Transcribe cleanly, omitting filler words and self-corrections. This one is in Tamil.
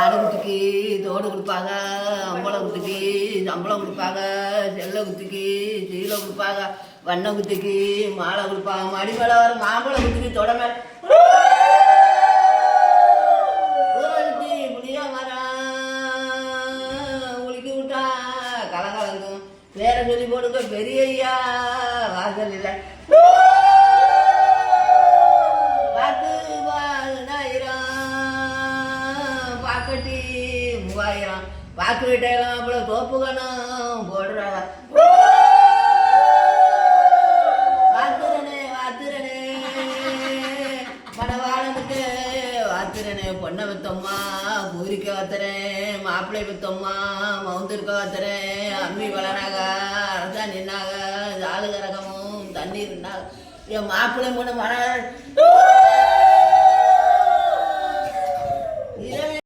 ஆடு குட்டிக்கு தோடு கொடுப்பாங்க, அம்பளை குட்டிக்கு சம்பளம் கொடுப்பாங்க, செல்லை குத்திக்கு சீலை கொடுப்பாங்க, வண்ண குத்திக்கு மாலை கொடுப்பாங்க, மடி மேலே வர மாம்பழம் குத்திக்கு தொட மேல ஊரத்தி புளிய மரம் உலுக்கி விட்டா கலங்கலங்கும். வேற சொல்லி போடுங்க பெரிய ஐயா வாசல் இல்லை பார்த்து 3000 வாக்கு வீட்டையெல்லாம் அவ்வளோ தோப்புக்கணும் போடுறாங்க. வாத்துறனே வாத்துறனே மனவாளனுக்கு வாத்துறனே பொண்ணை வித்தம்மா பூரிக்க வாத்துறேன், மாப்பிள்ளை வித்தம்மா மவுந்திருக்க வாத்துறேன், அம்மி வளராக அரசா நின்னாக ஜாலு கரகமும் தண்ணீர் இருந்தாங்க. என் மாப்பிள்ளை பொண்ணு மன